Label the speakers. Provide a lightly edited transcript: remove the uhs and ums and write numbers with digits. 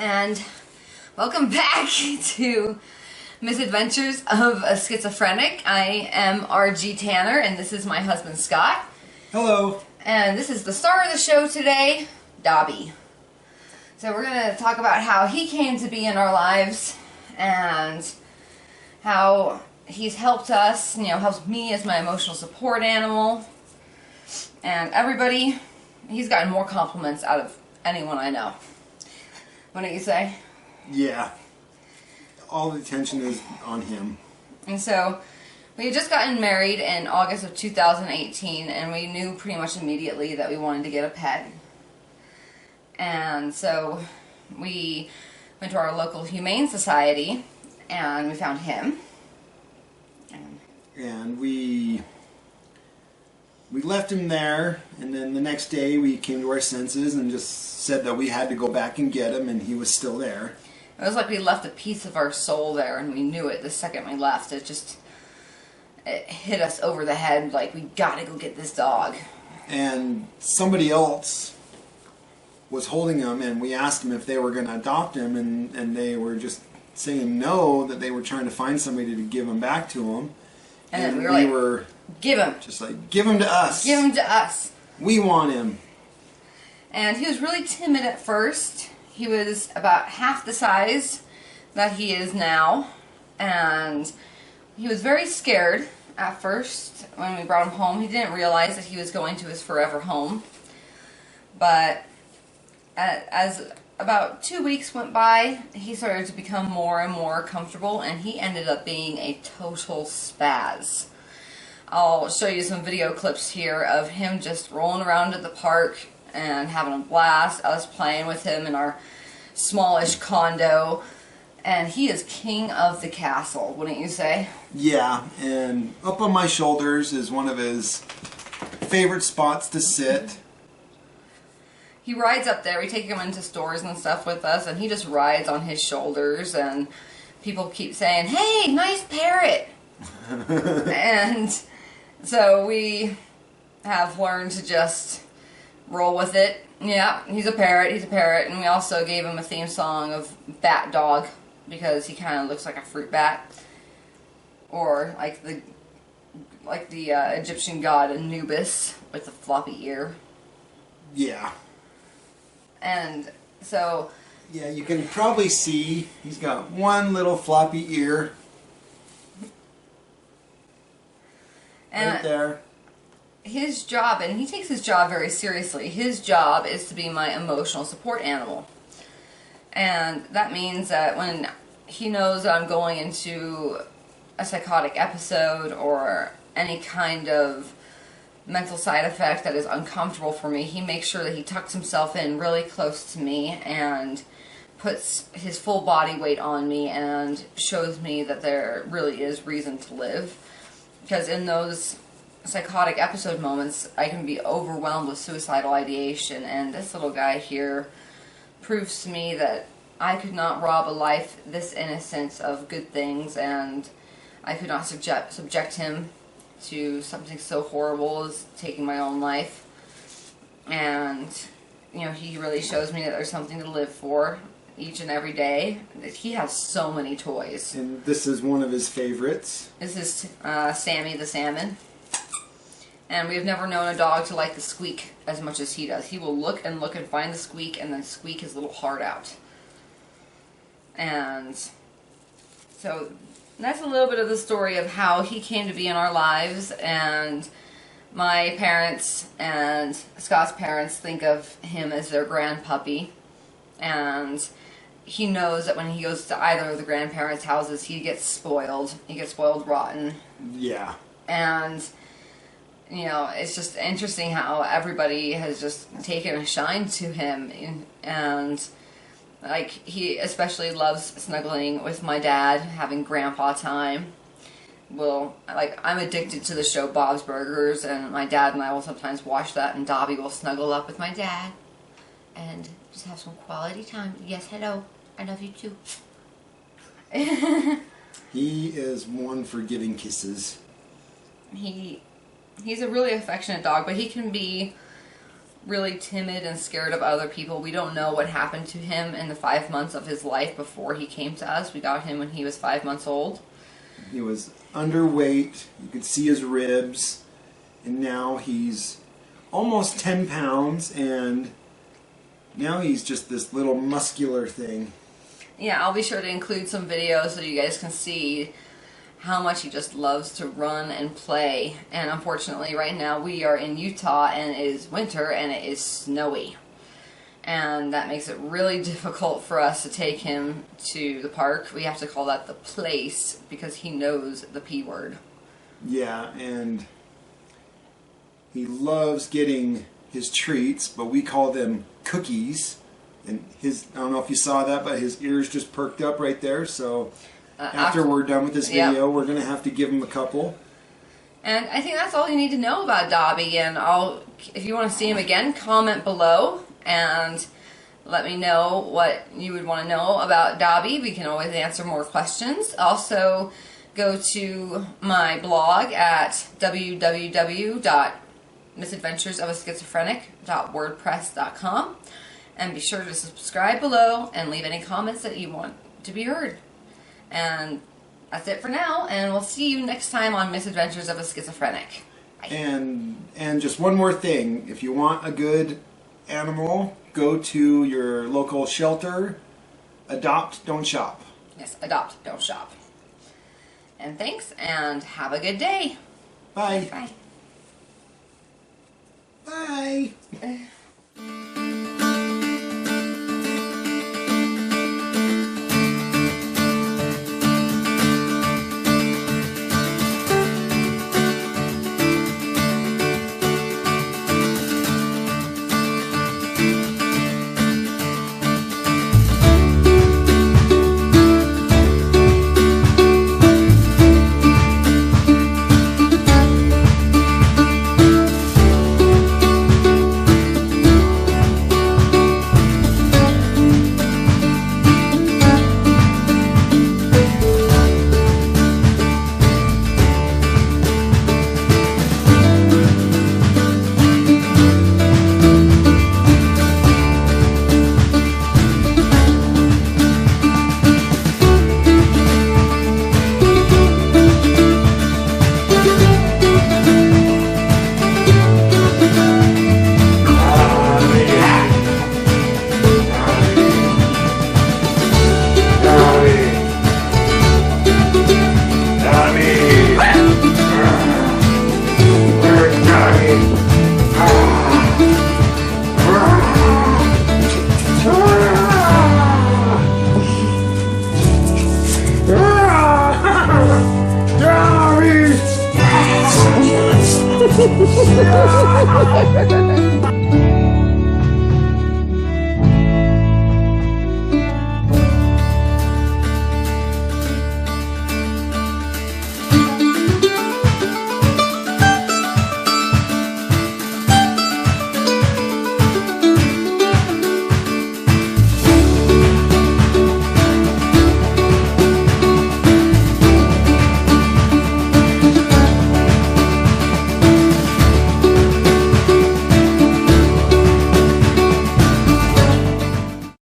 Speaker 1: and welcome back to Misadventures of a Schizophrenic. I am RG Tanner, and this is my husband Scott.
Speaker 2: Hello.
Speaker 1: And this is the star of the show today, Dobby. So we're going to talk about how he came to be in our lives and how he's helped us, helps me as my emotional support animal. And everybody, he's gotten more compliments out of anyone I know. What do you say?
Speaker 2: Yeah. All the attention is on him.
Speaker 1: And so, we had just gotten married in August of 2018, and we knew pretty much immediately that we wanted to get a pet. And so, we went to our local humane society, and we found him.
Speaker 2: And we left him there, and then the next day we came to our senses and just said that we had to go back and get him, and he was still there.
Speaker 1: It was like we left a piece of our soul there, and we knew it the second we left. It hit us over the head like, we gotta go get this dog.
Speaker 2: And somebody else was holding him, and we asked them if they were going to adopt him, and they were just saying no, that they were trying to find somebody to give him back to him.
Speaker 1: And we were give him.
Speaker 2: Just like, give him to us.
Speaker 1: Give him to us.
Speaker 2: We want him.
Speaker 1: And he was really timid at first. He was about half the size that he is now. And he was very scared at first when we brought him home. He didn't realize that he was going to his forever home. But as about 2 weeks went by, he started to become more and more comfortable, and he ended up being a total spaz. I'll show you some video clips here of him just rolling around at the park and having a blast. I was playing with him in our smallish condo, and he is king of the castle, wouldn't you say?
Speaker 2: Yeah, and up on my shoulders is one of his favorite spots to sit.
Speaker 1: He rides up there. We take him into stores and stuff with us, and he just rides on his shoulders, and people keep saying, "Hey, nice parrot!" And so we have learned to just roll with it. Yeah, he's a parrot, and we also gave him a theme song of Bat Dog, because he kind of looks like a fruit bat, or like the Egyptian god Anubis with the floppy ear.
Speaker 2: Yeah.
Speaker 1: And so...
Speaker 2: yeah, you can probably see he's got one little floppy ear.
Speaker 1: And
Speaker 2: right there.
Speaker 1: His job, and he takes his job very seriously, his job is to be my emotional support animal. And that means that when he knows that I'm going into a psychotic episode or any kind of mental side effect that is uncomfortable for me, he makes sure that he tucks himself in really close to me and puts his full body weight on me and shows me that there really is reason to live. Because in those psychotic episode moments, I can be overwhelmed with suicidal ideation, and this little guy here proves to me that I could not rob a life this innocent of good things, and I could not subject him to something so horrible as taking my own life. And he really shows me that there's something to live for each and every day. He has so many toys,
Speaker 2: and this is one of his favorites.
Speaker 1: This is Sammy the salmon. And we have never known a dog to like the squeak as much as he does. He will look and find the squeak and then squeak his little heart out. And so that's a little bit of the story of how he came to be in our lives. And my parents and Scott's parents think of him as their grandpuppy. And he knows that when he goes to either of the grandparents' houses, he gets spoiled. He gets spoiled rotten.
Speaker 2: Yeah.
Speaker 1: And it's just interesting how everybody has just taken a shine to him, and like, he especially loves snuggling with my dad, having grandpa time. Well, like, I'm addicted to the show Bob's Burgers, and my dad and I will sometimes watch that, and Dobby will snuggle up with my dad and just have some quality time. Yes, hello, I love you too.
Speaker 2: He is one for giving kisses.
Speaker 1: He's a really affectionate dog, but he can be really timid and scared of other people. We don't know what happened to him in the 5 months of his life before he came to us. We got him when he was 5 months old.
Speaker 2: He was underweight. You could see his ribs. And now he's almost 10 pounds. And now he's just this little muscular thing.
Speaker 1: Yeah, I'll be sure to include some videos so you guys can see how much he just loves to run and play. And unfortunately right now we are in Utah and it is winter and it is snowy. And that makes it really difficult for us to take him to the park. We have to call that the place because he knows the P word.
Speaker 2: Yeah, and he loves getting his treats, but we call them cookies. And his, I don't know if you saw that, but his ears just perked up right there, so after we're done with this video, we're going to have to give him a couple.
Speaker 1: And I think that's all you need to know about Dobby. And if you want to see him again, comment below and let me know what you would want to know about Dobby. We can always answer more questions. Also, go to my blog at www.misadventuresofaschizophrenic.wordpress.com and be sure to subscribe below and leave any comments that you want to be heard. And that's it for now, and we'll see you next time on Misadventures of a Schizophrenic. Bye.
Speaker 2: And just one more thing. If you want a good animal, go to your local shelter. Adopt, don't shop.
Speaker 1: Yes, adopt, don't shop. And thanks, and have a good day.
Speaker 2: Bye.
Speaker 1: Bye.
Speaker 2: Bye.
Speaker 3: Dobby!